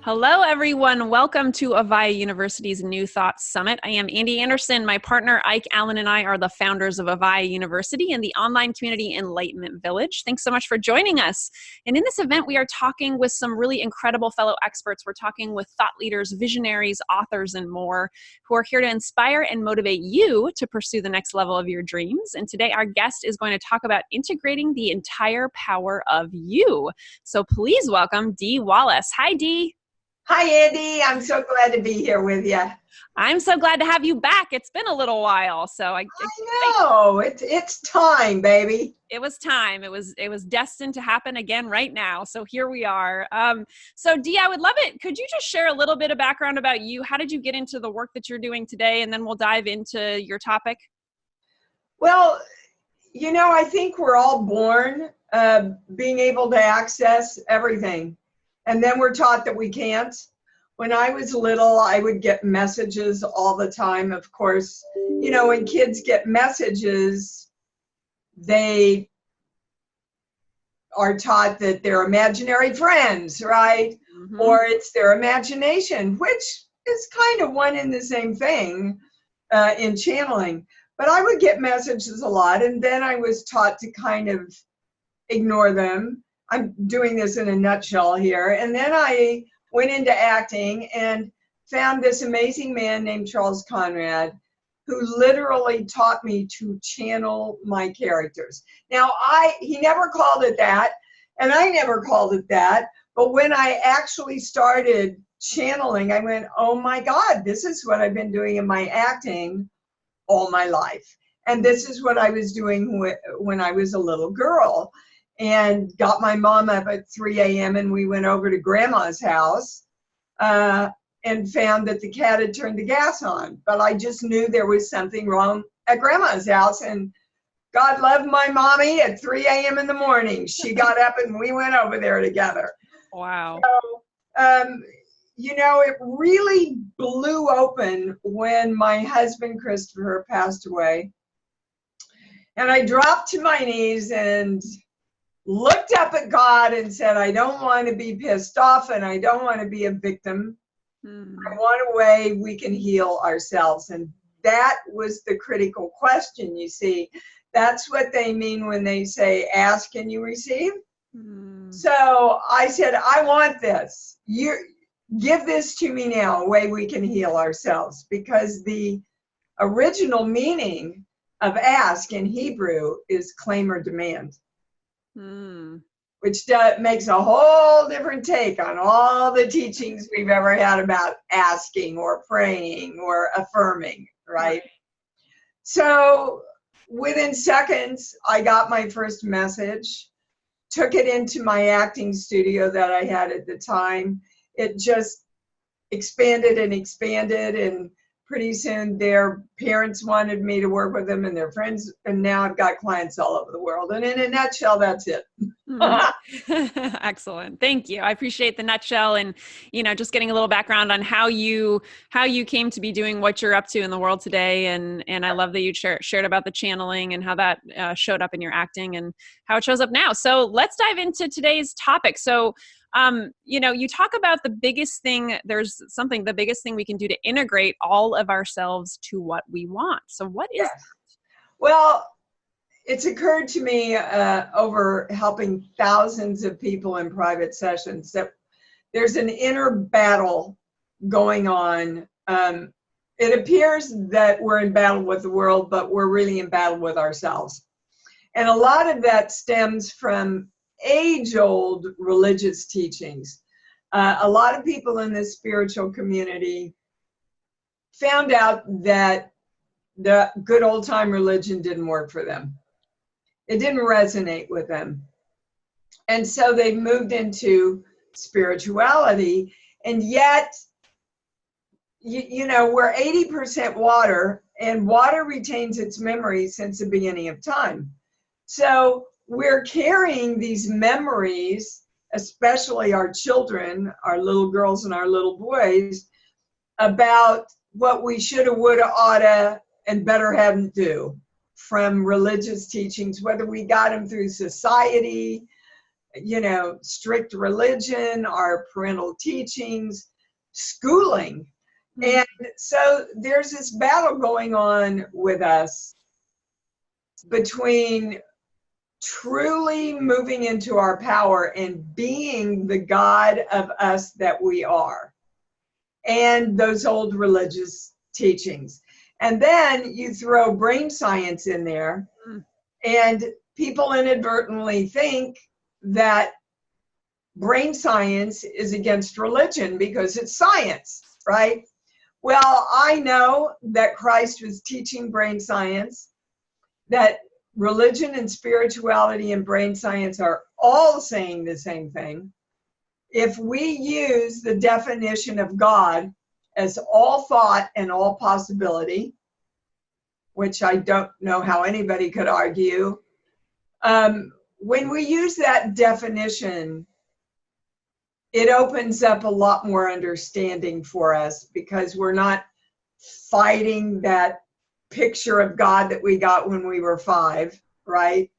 Hello, everyone. Welcome to AVAIYA University's New Thoughts Summit. I am Ande Anderson. My partner, Ike Allen, and I are the founders of AVAIYA University and the online community Enlightenment Village. Thanks so much for joining us. And in this event, we are talking with some really incredible fellow experts. We're talking with thought leaders, visionaries, authors, and more who are here to inspire and motivate you to pursue the next level of your dreams. And today, our guest is going to talk about integrating the entire power of you. So please welcome Dee Wallace. Hi, Dee. Hi, Ande. I'm so glad to be here with you. I'm so glad to have you back. It's been a little while, so I know it's time, baby. It was time. It was destined to happen again right now. So here we are. So Dee, I would love it. Could you just share a little bit of background about you? How did you get into the work that you're doing today? And then we'll dive into your topic. Well, I think we're all born being able to access everything. And then we're taught that we can't. When I was little, I would get messages all the time. Of course, when kids get messages, they are taught that they're imaginary friends, right? Mm-hmm. Or it's their imagination, which is kind of one and the same thing in channeling. But I would get messages a lot, and then I was taught to kind of ignore them. I'm doing this in a nutshell here. And then I went into acting and found this amazing man named Charles Conrad, who literally taught me to channel my characters. Now, he never called it that, and I never called it that. But when I actually started channeling, I went, oh my God, this is what I've been doing in my acting all my life. And this is what I was doing when I was a little girl. And got my mom up at 3 a.m. and we went over to Grandma's house and found that the cat had turned the gas on. But I just knew there was something wrong at Grandma's house. And God loved my mommy at 3 a.m. in the morning. She got up and we went over there together. Wow. So, it really blew open when my husband, Christopher, passed away. And I dropped to my knees and looked up at God and said, I don't want to be pissed off and I don't want to be a victim. I want a way we can heal ourselves. And that was the critical question, you see. That's what they mean when they say, ask and you receive. So I said, I want this. You give this to me now, a way we can heal ourselves. Because the original meaning of ask in Hebrew is claim or demand. Which makes a whole different take on all the teachings we've ever had about asking or praying or affirming, right? So within seconds, I got my first message, took it into my acting studio that I had at the time. It just expanded and expanded, and pretty soon their parents wanted me to work with them and their friends, and now I've got clients all over the world. And in a nutshell, that's it. Excellent. Thank you. I appreciate the nutshell and, just getting a little background on how you came to be doing what you're up to in the world today. And I love that you shared about the channeling and how that showed up in your acting and how it shows up now. So let's dive into today's topic. So you talk about the biggest thing we can do to integrate all of ourselves to what we want. So what is that? Well, it's occurred to me over helping thousands of people in private sessions that there's an inner battle going on. It appears that we're in battle with the world, but we're really in battle with ourselves. And a lot of that stems from age-old religious teachings. A lot of people in this spiritual community found out that the good old-time religion didn't work for them. It didn't resonate with them. And so they moved into spirituality, and yet, we're 80% water, and water retains its memory since the beginning of time. So we're carrying these memories, especially our children, our little girls and our little boys, about what we shoulda, woulda, oughta, and better hadn't do from religious teachings, whether we got them through society, strict religion, our parental teachings, schooling. And so there's this battle going on with us between truly moving into our power and being the God of us that we are, and those old religious teachings. And then you throw brain science in there, and people inadvertently think that brain science is against religion because it's science, right? Well, I know that Christ was teaching brain science, that religion and spirituality and brain science are all saying the same thing. If we use the definition of God as all thought and all possibility, which I don't know how anybody could argue, when we use that definition, it opens up a lot more understanding for us, because we're not fighting that picture of God that we got when we were 5, right?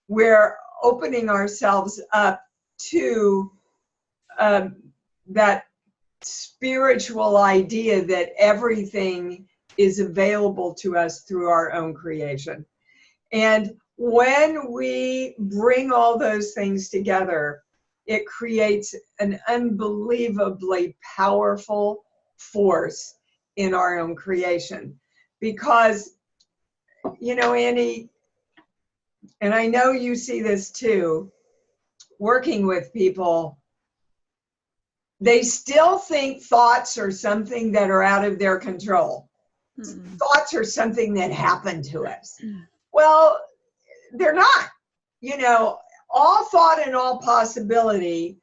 We're opening ourselves up to that spiritual idea that everything is available to us through our own creation. And when we bring all those things together, it creates an unbelievably powerful force in our own creation. Because, Andy, and I know you see this too, working with people, they still think thoughts are something that are out of their control. Thoughts are something that happen to us. Well, they're not. All thought and all possibility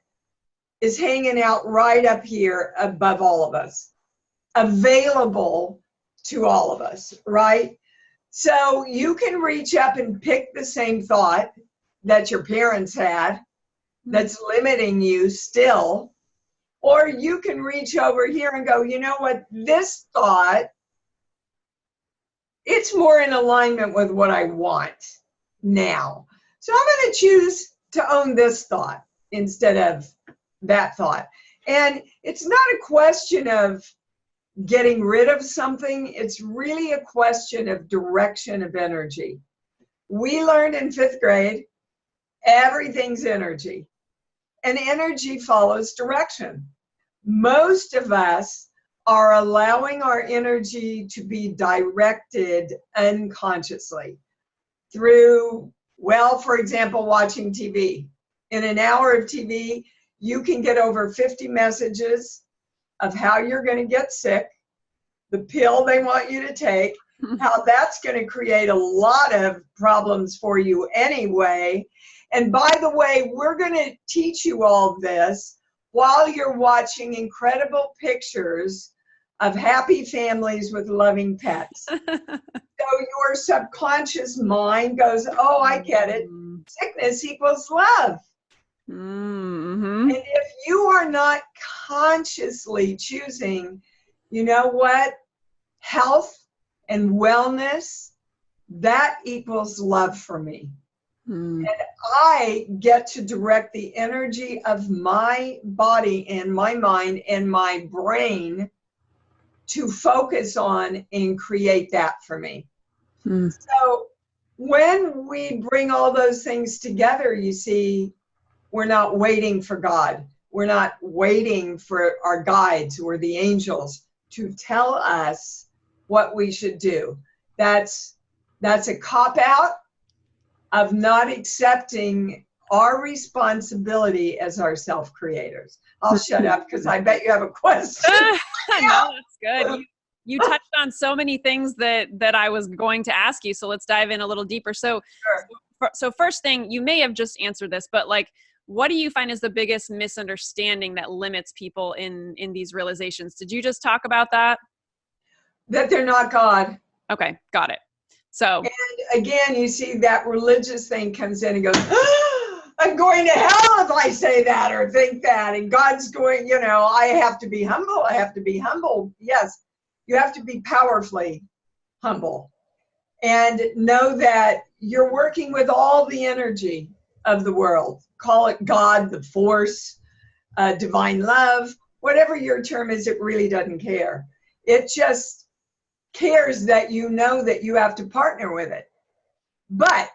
is hanging out right up here above all of us, available to all of us, right? So you can reach up and pick the same thought that your parents had that's limiting you still, or you can reach over here and go, you know what, this thought, it's more in alignment with what I want now. So I'm going to choose to own this thought instead of that thought. And it's not a question of getting rid of something. It's really a question of direction of energy. We learned in 5th grade, everything's energy. And energy follows direction. Most of us are allowing our energy to be directed unconsciously through, for example, watching TV. In an hour of TV, you can get over 50 messages of how you're going to get sick, the pill they want you to take, how that's going to create a lot of problems for you anyway. And by the way, we're going to teach you all this while you're watching incredible pictures of happy families with loving pets. So your subconscious mind goes, oh, I get it. Sickness equals love. And if you are not consciously choosing, you know what, health and wellness, that equals love for me. And I get to direct the energy of my body and my mind and my brain to focus on and create that for me. So when we bring all those things together, you see, we're not waiting for God. We're not waiting for our guides or the angels to tell us what we should do. That's a cop-out of not accepting our responsibility as our self-creators. I'll shut up because I bet you have a question. No, that's good. You touched on so many things that I was going to ask you. So let's dive in a little deeper. So, so first thing, you may have just answered this, but what do you find is the biggest misunderstanding that limits people in these realizations? Did you just talk about that? That they're not God. Okay, got it. So, and again, you see that religious thing comes in and goes, I'm going to hell if I say that or think that. And God's going, I have to be humble. I have to be humble. Yes, you have to be powerfully humble and know that you're working with all the energy of the world. Call it God, the force, divine love, whatever your term is, it really doesn't care. It just cares that you know that you have to partner with it. But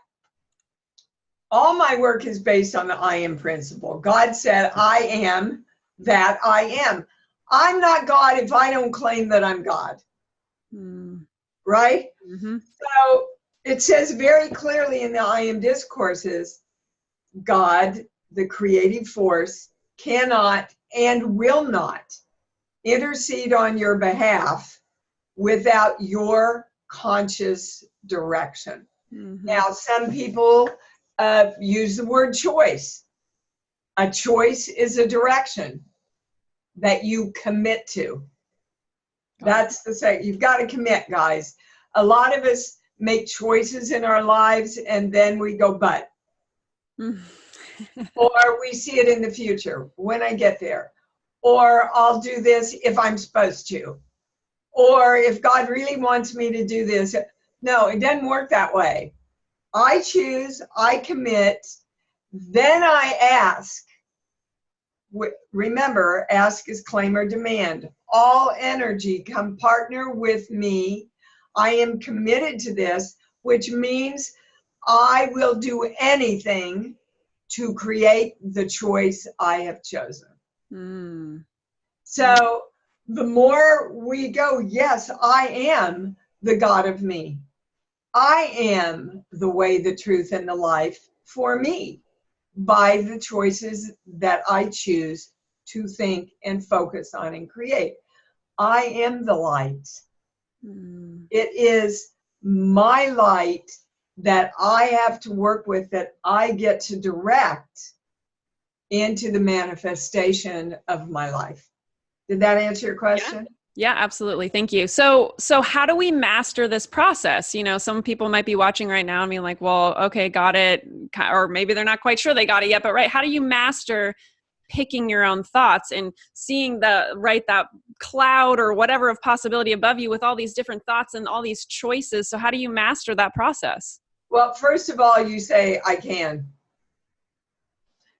all my work is based on the I am principle. God said, I am that I am. I'm not God if I don't claim that I'm God. Right? Mm-hmm. So it says very clearly in the I am discourses, God, the creative force, cannot and will not intercede on your behalf without your conscious direction. Mm-hmm. Now, some people use the word choice. A choice is a direction that you commit to. That's the say. You've got to commit, guys. A lot of us make choices in our lives and then we go, but. Or we see it in the future when I get there. Or I'll do this if I'm supposed to. Or if God really wants me to do this. No, it doesn't work that way. I choose, I commit, then I ask. Remember, ask is claim or demand. All energy, come partner with me. I am committed to this, which means I will do anything to create the choice I have chosen. So the more we go, yes, I am the God of me. I am the way, the truth, and the life for me by the choices that I choose to think and focus on and create. I am the light. It is my light that I have to work with, that I get to direct into the manifestation of my life. Did that answer your question? Yeah, absolutely. Thank you. So how do we master this process? You know, some people might be watching right now and being like, well, okay, got it. Or maybe they're not quite sure they got it yet, but right. How do you master picking your own thoughts and seeing that cloud or whatever of possibility above you with all these different thoughts and all these choices? So how do you master that process? Well, first of all, you say, I can.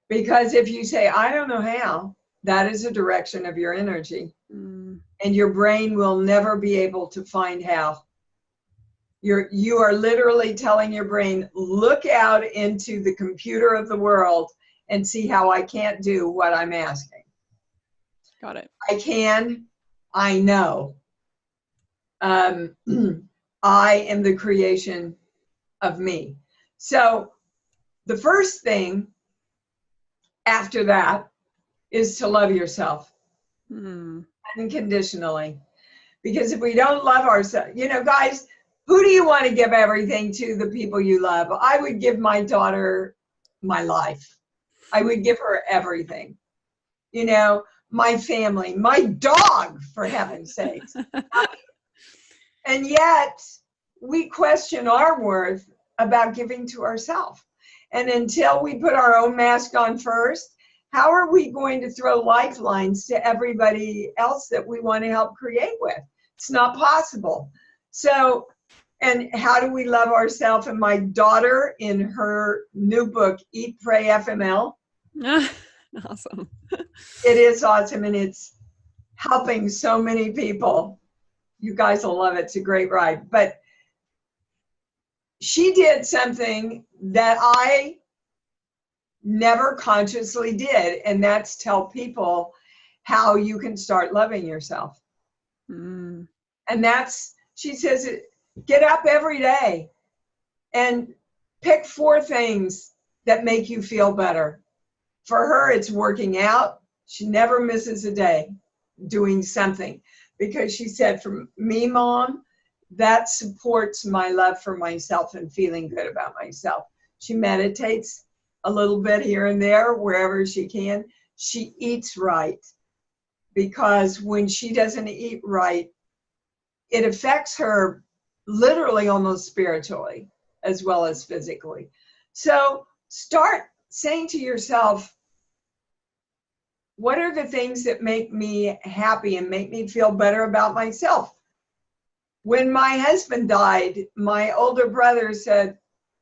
Because if you say, I don't know how, that is a direction of your energy. And your brain will never be able to find how. You are literally telling your brain, look out into the computer of the world and see how I can't do what I'm asking. Got it. I can, I know. I am the creation of me. So the first thing after that is to love yourself unconditionally. Because if we don't love ourselves, you know, guys, who do you want to give everything to? The people you love. I would give my daughter my life. I would give her everything. You know, my family, my dog, for heaven's sakes. And yet, we question our worth about giving to ourselves. And until we put our own mask on first, how are we going to throw lifelines to everybody else that we want to help create with? It's not possible. So, and how do we love ourselves? And my daughter, in her new book, Eat, Pray, FML. Awesome. It is awesome, and it's helping so many people. You guys will love it. It's a great ride. But she did something that I never consciously did, and that's tell people how you can start loving yourself. And that's, she says, get up every day and pick 4 things that make you feel better. For her, it's working out. She never misses a day doing something, because she said, for me, Mom, that supports my love for myself and feeling good about myself. She meditates a little bit here and there, wherever she can. She eats right, because when she doesn't eat right, it affects her literally almost spiritually as well as physically. So start saying to yourself, what are the things that make me happy and make me feel better about myself? When my husband died, my older brother said,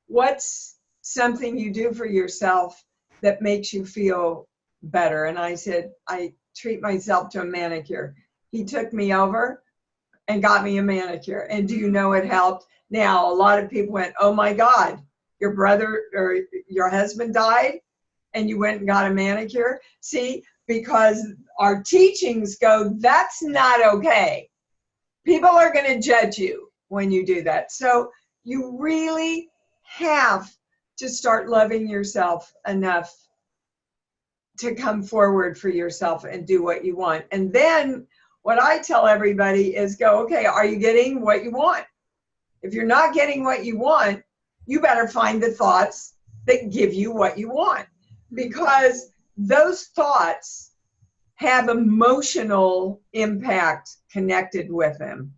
what's something you do for yourself that makes you feel better? And I said, I treat myself to a manicure. He took me over and got me a manicure. And do you know it helped? Now, a lot of people went, oh my God, your brother or your husband died and you went and got a manicure? See, because our teachings go, that's not okay. People are going to judge you when you do that. So you really have to start loving yourself enough to come forward for yourself and do what you want. And then what I tell everybody is go, okay, are you getting what you want? If you're not getting what you want, you better find the thoughts that give you what you want, because those thoughts have emotional impact connected with them.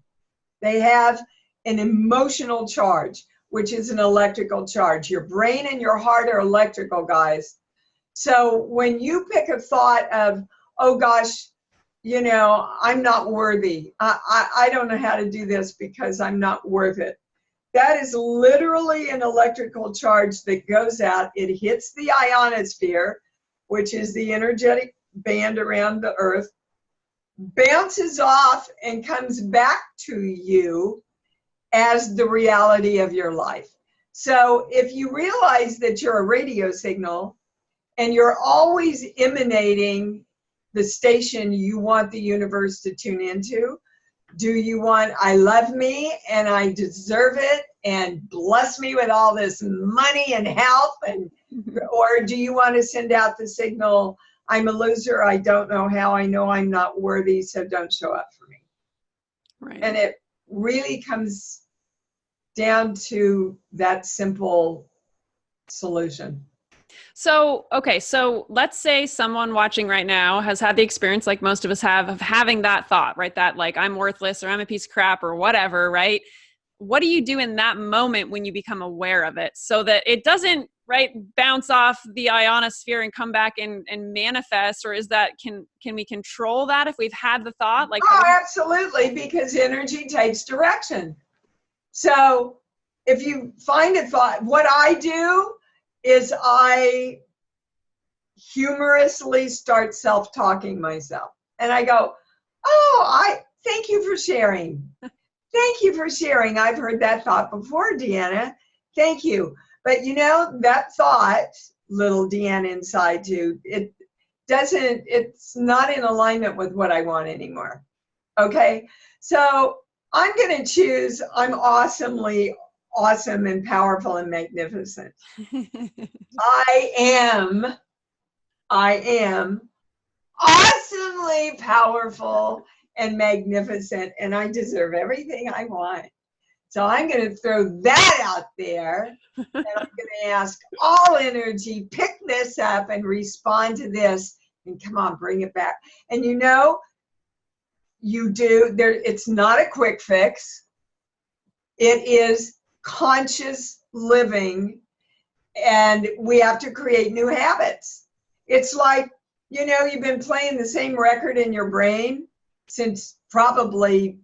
They have an emotional charge, which is an electrical charge. Your brain and your heart are electrical, guys. So when you pick a thought of, oh gosh, you know, I'm not worthy. I don't know how to do this because I'm not worth it. That is literally an electrical charge that goes out. It hits the ionosphere, which is the energetic band around the earth, bounces off and comes back to you as the reality of your life. So if you realize that you're a radio signal and you're always emanating the station you want the universe to tune into, do you want, I love me and I deserve it and bless me with all this money and health, and or do you want to send out the signal, I'm a loser, I don't know how, I know I'm not worthy, so don't show up for me. Right. And it really comes down to that simple solution. So, okay, so let's say someone watching right now has had the experience, like most of us have, of having that thought, right? That like, I'm worthless or I'm a piece of crap or whatever, right? What do you do in that moment when you become aware of it so that it doesn't, right, bounce off the ionosphere and come back and manifest? Or is that, can we control that if we've had the thought? Like, oh, absolutely, because energy takes direction. So if you find a thought, what I do is I humorously start self-talking myself. And I go, oh, thank you for sharing. Thank you for sharing. I've heard that thought before, Deanna. Thank you. But you know, that thought, little Deanna inside too, it's not in alignment with what I want anymore. Okay? So I'm going to choose, I'm awesomely awesome and powerful and magnificent. I am awesomely powerful and magnificent, and I deserve everything I want. So I'm going to throw that out there, and I'm going to ask all energy, pick this up and respond to this, and come on, bring it back. And you know, you do, it's not a quick fix. It is conscious living, and we have to create new habits. It's like, you know, you've been playing the same record in your brain since probably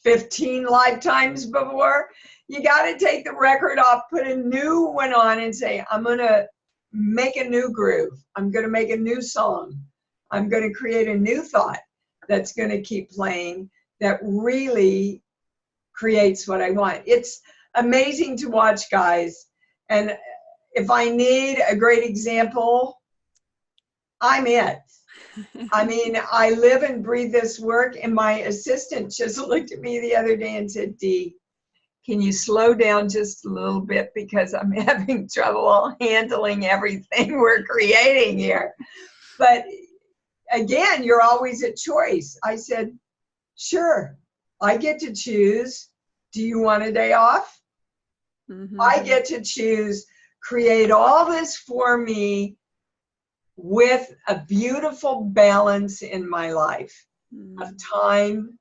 15 lifetimes before. You got to take the record off, put a new one on, and say, I'm going to make a new groove. I'm going to make a new song. I'm going to create a new thought that's going to keep playing that really creates what I want. It's amazing to watch, guys. And if I need a great example, I'm it. I mean, I live and breathe this work, and my assistant just looked at me the other day and said, Dee, can you slow down just a little bit because I'm having trouble handling everything we're creating here. But again, you're always a choice. I said, sure, I get to choose. Do you want a day off? Mm-hmm. I get to choose, create all this for me with a beautiful balance in my life of time,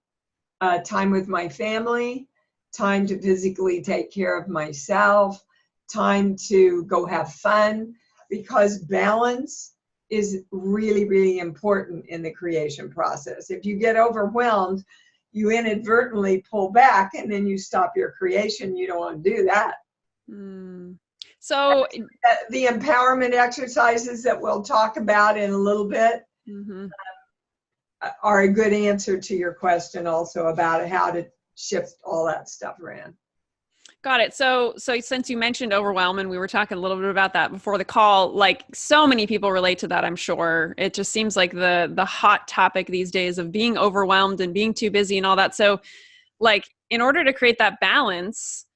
time with my family, time to physically take care of myself, time to go have fun, because balance is really, really important in the creation process. If you get overwhelmed, you inadvertently pull back and then you stop your creation. You don't want to do that. So the empowerment exercises that we'll talk about in a little bit are a good answer to your question also about how to shift all that stuff around. Got it. So since you mentioned overwhelm, and we were talking a little bit about that before the call, like so many people relate to that, I'm sure. It just seems like the hot topic these days of being overwhelmed and being too busy and all that. So like in order to create that balance,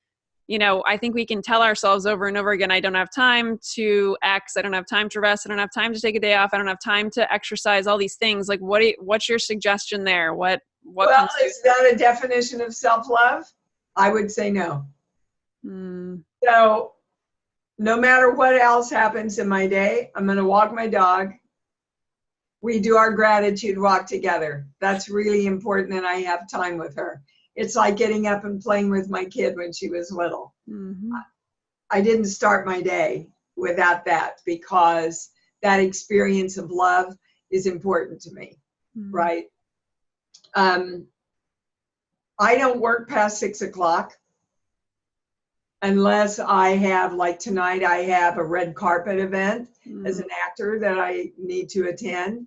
you know, I think we can tell ourselves over and over again, I don't have time to X, I don't have time to rest, I don't have time to take a day off, I don't have time to exercise, all these things. Like what's your suggestion there? What well, comes is that a definition of self-love? I would say no. So no matter what else happens in my day, I'm going to walk my dog. We do our gratitude walk together. That's really important, and I have time with her. It's like getting up and playing with my kid when she was little. I didn't start my day without that, because that experience of love is important to me, right? I don't work past 6 o'clock. Unless I have, like tonight, I have a red carpet event as an actor that I need to attend.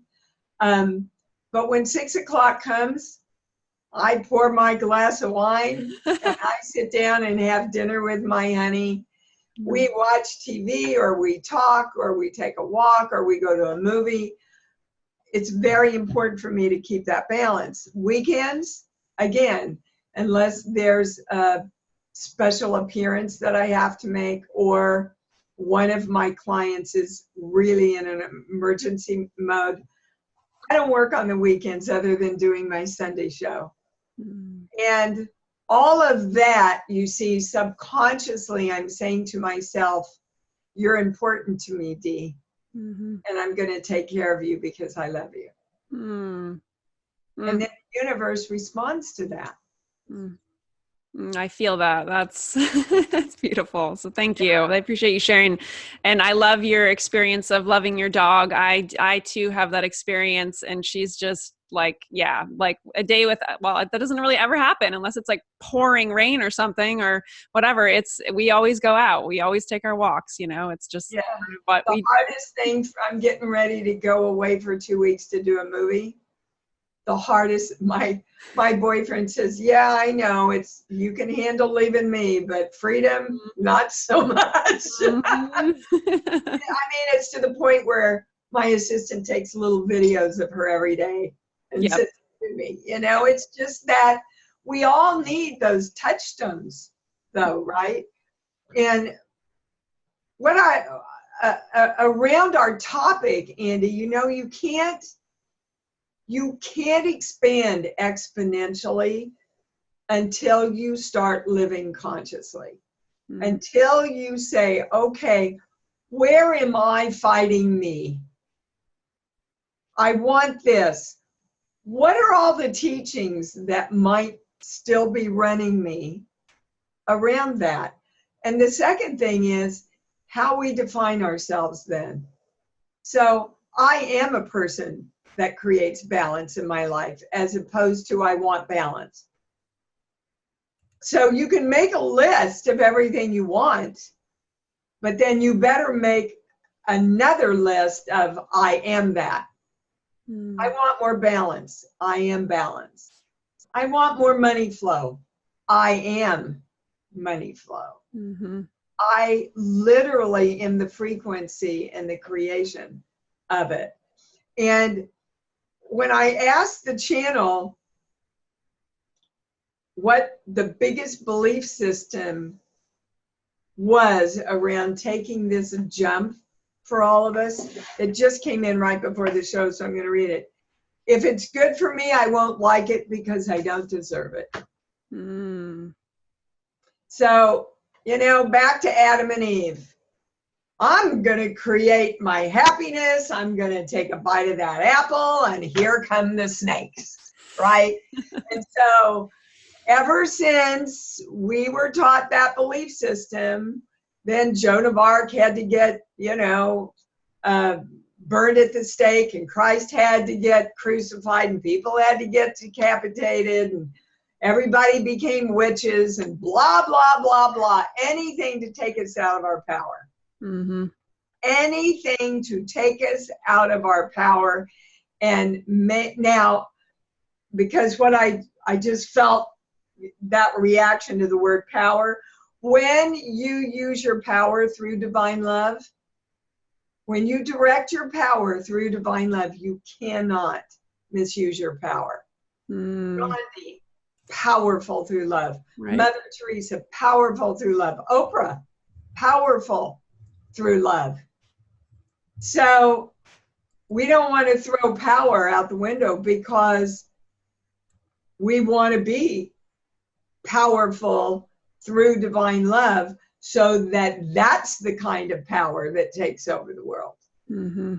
But when 6 o'clock comes, I pour my glass of wine and I sit down and have dinner with my honey. We watch TV, or we talk, or we take a walk, or we go to a movie. It's very important for me to keep that balance. Weekends, again, unless there's a special appearance that I have to make, or one of my clients is really in an emergency mode, I don't work on the weekends other than doing my Sunday show. And all of that, you see, subconsciously, I'm saying to myself, you're important to me, Dee, and I'm going to take care of you because I love you. And then the universe responds to that. I feel that. That's that's beautiful. So thank you. I appreciate you sharing. And I love your experience of loving your dog. I too have that experience, and she's just like, yeah, like a day with, well, that doesn't really ever happen unless it's like pouring rain or something or whatever. We always go out. We always take our walks, you know, it's just what the hardest thing, I'm getting ready to go away for 2 weeks to do a movie. The hardest, my boyfriend says, yeah, I know, you can handle leaving me, but freedom, not so much. I mean, it's to the point where my assistant takes little videos of her every day and sends it to me. You know, it's just that we all need those touchstones, though, right? And what around our topic, Andy, you know, you can't expand exponentially until you start living consciously. Until you say, okay, where am I fighting me? I want this. What are all the teachings that might still be running me around that? And the second thing is how we define ourselves then. So I am a person that creates balance in my life, as opposed to I want balance. So you can make a list of everything you want, but then you better make another list of I am that. I want more balance. I am balance. I want more money flow. I am money flow. I literally am the frequency and the creation of it. And when I asked the channel what the biggest belief system was around taking this jump for all of us, it just came in right before the show, so I'm going to read it. If it's good for me, I won't like it because I don't deserve it. So, you know, back to Adam and Eve. I'm going to create my happiness. I'm going to take a bite of that apple, and here come the snakes, right? And so ever since we were taught that belief system, then Joan of Arc had to get, you know, burned at the stake, and Christ had to get crucified, and people had to get decapitated. And, Everybody became witches and blah, blah, blah, blah. Anything to take us out of our power. Mm-hmm. Anything to take us out of our power. And now, because what I just felt that reaction to the word power, when you use your power through divine love, when you direct your power through divine love, you cannot misuse your power. Gandhi, powerful through love. Right. Mother Teresa, powerful through love. Oprah, powerful through love. So we don't want to throw power out the window because we want to be powerful through divine love, so that's the kind of power that takes over the world. Mm-hmm.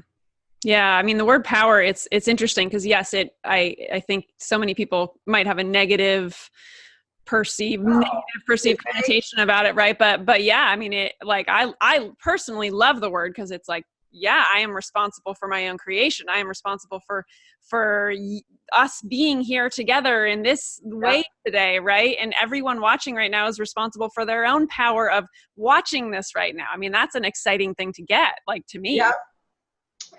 Yeah, I mean, the word power, it's interesting because yes, I think so many people might have a negative perceived connotation about it, right? But yeah, I mean, it, like, I personally love the word because it's like, yeah, I am responsible for my own creation. I am responsible for us being here together in this way today, right? And everyone watching right now is responsible for their own power of watching this right now. I mean, that's an exciting thing to get, like, to me. Yeah.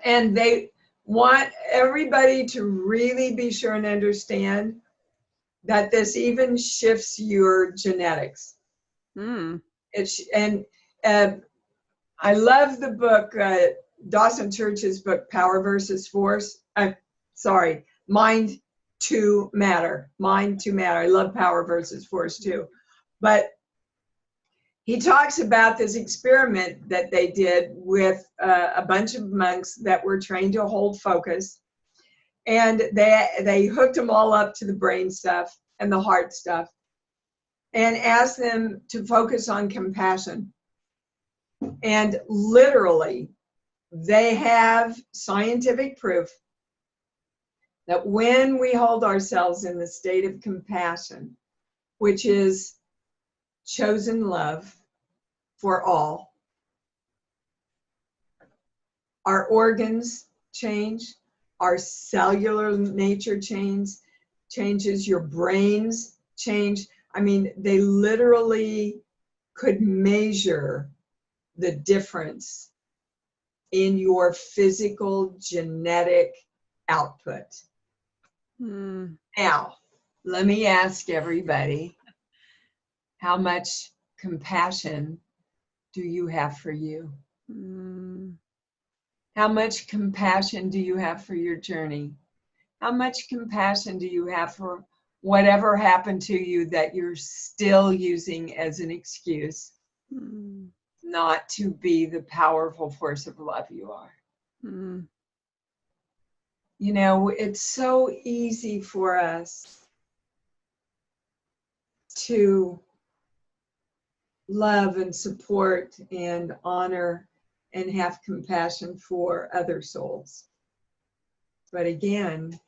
And they want everybody to really be sure and understand that this even shifts your genetics. And I love the book, Dawson Church's book, Power versus Force. Mind to Matter. Mind to Matter. I love Power versus Force too. But he talks about this experiment that they did with a bunch of monks that were trained to hold focus. And they hooked them all up to the brain stuff and the heart stuff and asked them to focus on compassion. And literally, they have scientific proof that when we hold ourselves in the state of compassion, which is chosen love for all, our organs change, our cellular nature changes, your brains change. I mean, they literally could measure the difference in your physical genetic output. Now, let me ask everybody, how much compassion do you have for you? How much compassion do you have for your journey? How much compassion do you have for whatever happened to you that you're still using as an excuse not to be the powerful force of love you are? You know, it's so easy for us to love and support and honor and have compassion for other souls. But again,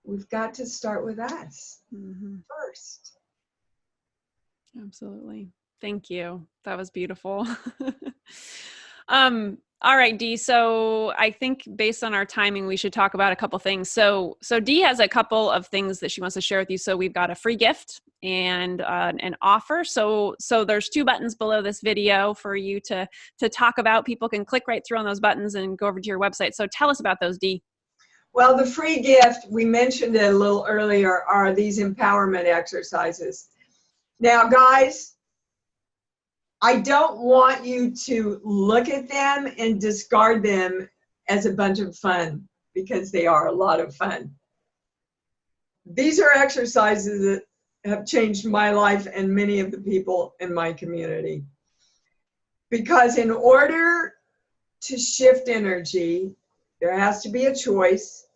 we've got to start with us first. Absolutely. Thank you. That was beautiful. All right, Dee. So I think based on our timing, we should talk about a couple things. So Dee has a couple of things that she wants to share with you. So we've got a free gift and an offer. So there's 2 buttons below this video for you to talk about. People can click right through on those buttons and go over to your website. So tell us about those, Dee. Well, the free gift, we mentioned it a little earlier, are these empowerment exercises. Now, guys, I don't want you to look at them and discard them as a bunch of fun, because they are a lot of fun. These are exercises that have changed my life and many of the people in my community. Because in order to shift energy, there has to be a choice,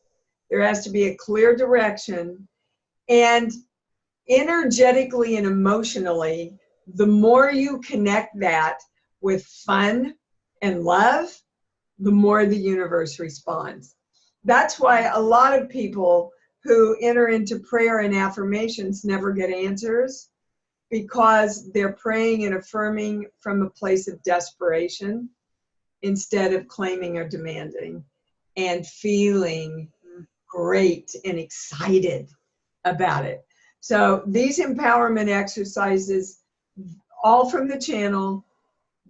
there has to be a clear direction, and energetically and emotionally, the more you connect that with fun and love, the more the universe responds. That's why a lot of people who enter into prayer and affirmations never get answers, because they're praying and affirming from a place of desperation instead of claiming or demanding and feeling great and excited about it. So these empowerment exercises, all from the channel,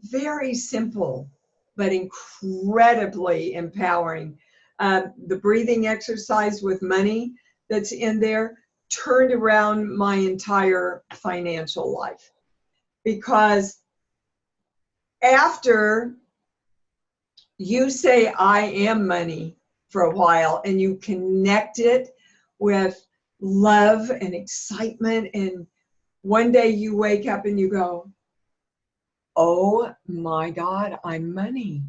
very simple, but incredibly empowering. The breathing exercise with money that's in there turned around my entire financial life. Because after you say, I am money for a while, and you connect it with love and excitement, and one day you wake up and you go, oh my God, I'm money.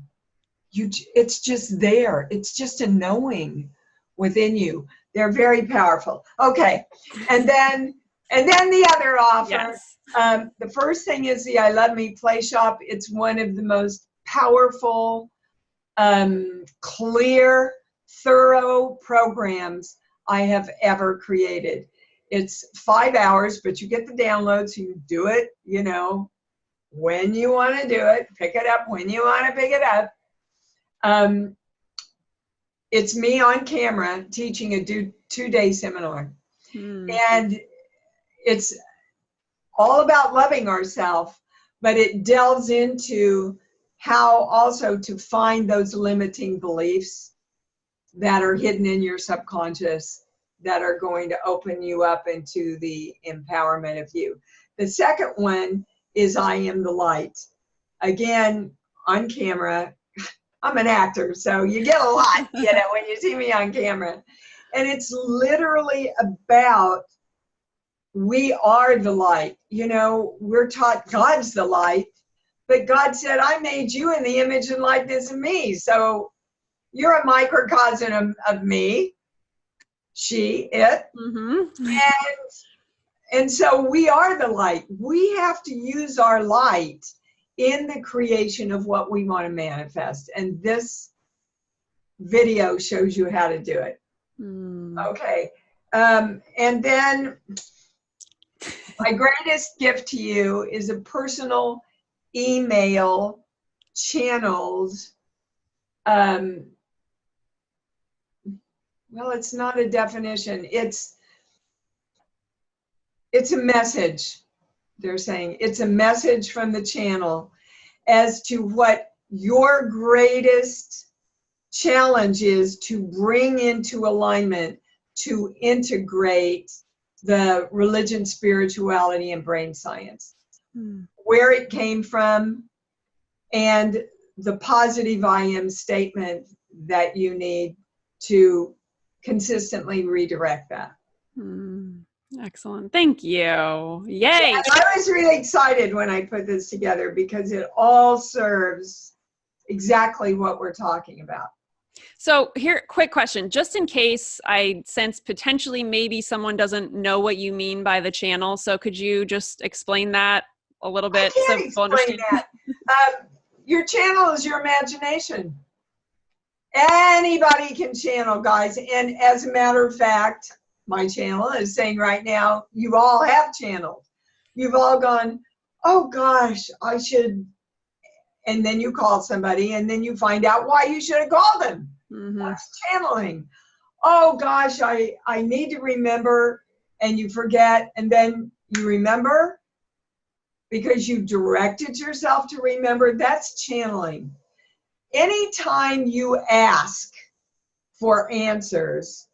It's just there. It's just a knowing within you. They're very powerful. Okay, and then the other offer. Yes. The first thing is the I Love Me Play Shop. It's one of the most powerful, clear, thorough programs I have ever created. It's 5 hours, but you get the download, so you do it, you know, when you want to do it, pick it up when you want to pick it up. It's me on camera teaching a 2-day seminar. And it's all about loving ourselves, but it delves into how also to find those limiting beliefs that are hidden in your subconscious that are going to open you up into the empowerment of you. The second one is I Am the Light. Again, on camera. I'm an actor, so you get a lot, you know, when you see me on camera. And it's literally about, we are the light. You know, we're taught God's the light, but God said, I made you in the image and likeness of me. So you're a microcosm of me, she, it. And so we are the light. We have to use our light in the creation of what we want to manifest. And this video shows you how to do it. Okay. And then my greatest gift to you is a personal email channeled. Well, it's not a definition. It's a message. They're saying it's a message from the channel as to what your greatest challenge is to bring into alignment, to integrate the religion, spirituality, and brain science. Where it came from, and the positive I am statement that you need to consistently redirect that. Excellent. Thank you. Yay. Yeah, I was really excited when I put this together because it all serves exactly what we're talking about. So here, quick question, just in case I sense potentially maybe someone doesn't know what you mean by the channel. So could you just explain that a little bit? I can't explain that. Your channel is your imagination. Anybody can channel, guys. And as a matter of fact, my channel is saying right now, you all have channeled. You've all gone, oh gosh, I should, and then you call somebody and then you find out why you should have called them. That's channeling. Oh gosh, I need to remember, and you forget, and then you remember because you directed yourself to remember. That's channeling. Anytime you ask for answers,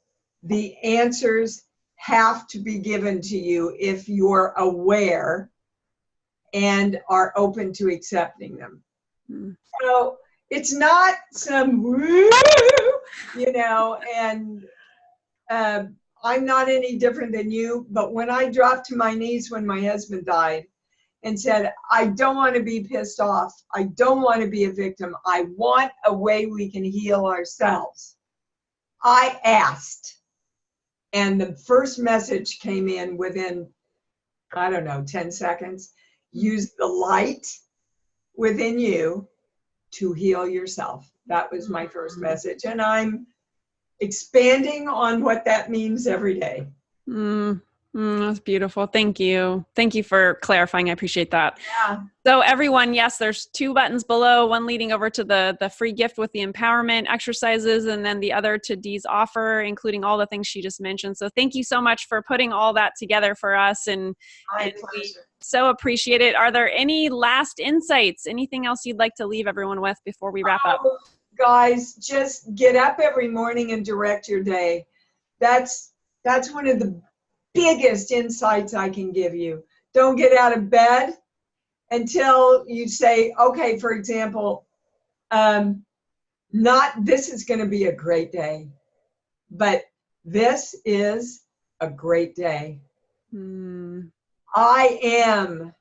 the answers have to be given to you if you're aware and are open to accepting them. So it's not some woo, you know, and I'm not any different than you, but when I dropped to my knees when my husband died and said, I don't want to be pissed off, I don't want to be a victim, I want a way we can heal ourselves, I asked. And the first message came in within, I don't know, 10 seconds. Use the light within you to heal yourself. That was my first message. And I'm expanding on what that means every day. That's beautiful. Thank you. Thank you for clarifying. I appreciate that. Yeah. So everyone, yes, there's 2 buttons below, one leading over to the free gift with the empowerment exercises, and then the other to Dee's offer, including all the things she just mentioned. So thank you so much for putting all that together for us, and My we pleasure. so appreciate it. Are there any last insights? Anything else you'd like to leave everyone with before we wrap up? Oh, guys, just get up every morning and direct your day. That's one of the biggest insights I can give you. Don't get out of bed until you say, okay, for example, not this is going to be a great day, but this is a great day. I am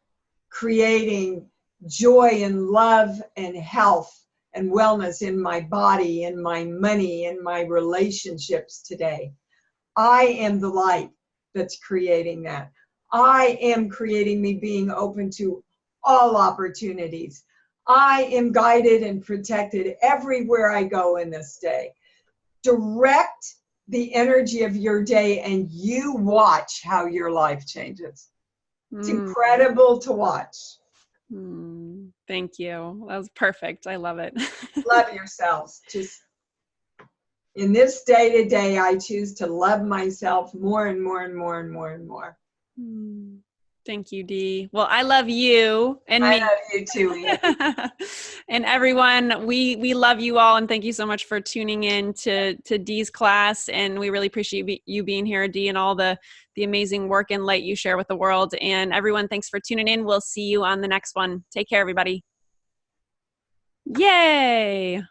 creating joy and love and health and wellness in my body, in my money, in my relationships today. I am the light that's creating that. I am creating me being open to all opportunities. I am guided and protected everywhere I go in this day. Direct the energy of your day and you watch how your life changes. It's incredible to watch. Thank you. That was perfect. I love it. Love yourselves. Just in this day-to-day, I choose to love myself more and more and more and more and more. Thank you, Dee. Well, I love you and me. I love you too. And everyone, we love you all, and thank you so much for tuning in to Dee's class. And we really appreciate you being here, Dee, and all the amazing work and light you share with the world. And everyone, thanks for tuning in. We'll see you on the next one. Take care, everybody. Yay!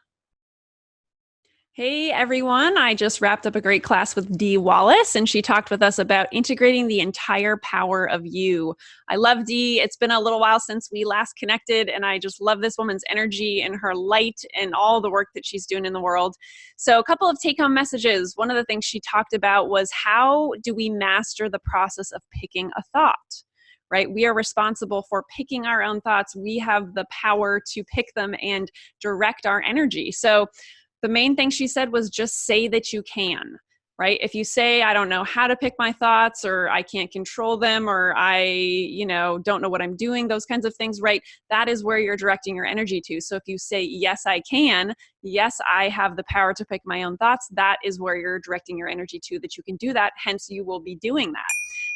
Hey everyone, I just wrapped up a great class with Dee Wallace, and she talked with us about integrating the entire power of you. I love Dee. It's been a little while since we last connected, and I just love this woman's energy and her light and all the work that she's doing in the world. So a couple of take-home messages. One of the things she talked about was, how do we master the process of picking a thought? Right? We are responsible for picking our own thoughts. We have the power to pick them and direct our energy. So the main thing she said was just say that you can, right? If you say, I don't know how to pick my thoughts, or I can't control them, or I, don't know what I'm doing, those kinds of things, right? That is where you're directing your energy to. So if you say, yes, I can, yes, I have the power to pick my own thoughts, that is where you're directing your energy to, that you can do that. Hence, you will be doing that.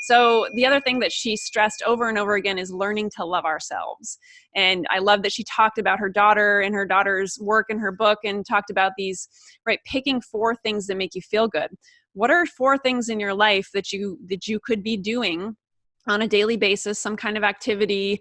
So the other thing that she stressed over and over again is learning to love ourselves. And I love that she talked about her daughter and her daughter's work in her book, and talked about these, right, picking 4 things that make you feel good. What are 4 things in your life that you could be doing on a daily basis, some kind of activity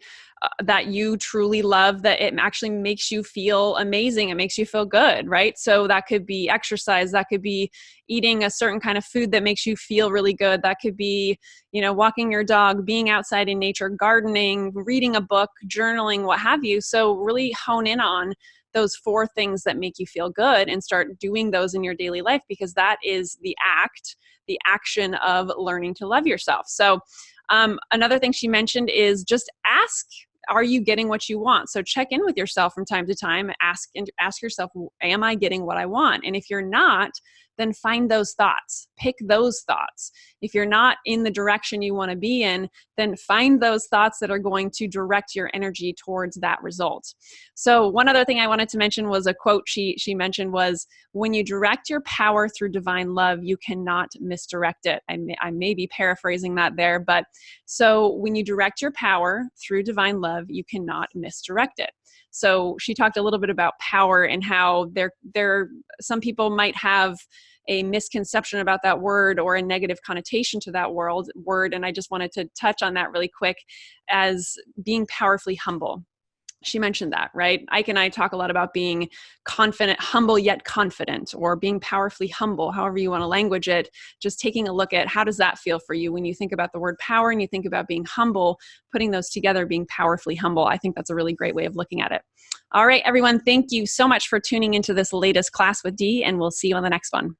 that you truly love, that it actually makes you feel amazing, it makes you feel good, right? So that could be exercise, that could be eating a certain kind of food that makes you feel really good, that could be, walking your dog, being outside in nature, gardening, reading a book, journaling, what have you. So really hone in on those 4 things that make you feel good and start doing those in your daily life, because that is the action of learning to love yourself. So another thing she mentioned is just ask, are you getting what you want? So check in with yourself from time to time. Ask yourself, am I getting what I want? And if you're not, then find those thoughts. Pick those thoughts. If you're not in the direction you want to be in, then find those thoughts that are going to direct your energy towards that result. So one other thing I wanted to mention was a quote she mentioned was, when you direct your power through divine love, you cannot misdirect it. I may be paraphrasing that there, but so when you direct your power through divine love, you cannot misdirect it. So she talked a little bit about power and how some people might have a misconception about that word or a negative connotation to that word. And I just wanted to touch on that really quick as being powerfully humble. She mentioned that, right? Ike and I talk a lot about being confident, humble yet confident, or being powerfully humble, however you want to language it. Just taking a look at, how does that feel for you when you think about the word power and you think about being humble, putting those together, being powerfully humble. I think that's a really great way of looking at it. All right, everyone, thank you so much for tuning into this latest class with Dee, and we'll see you on the next one.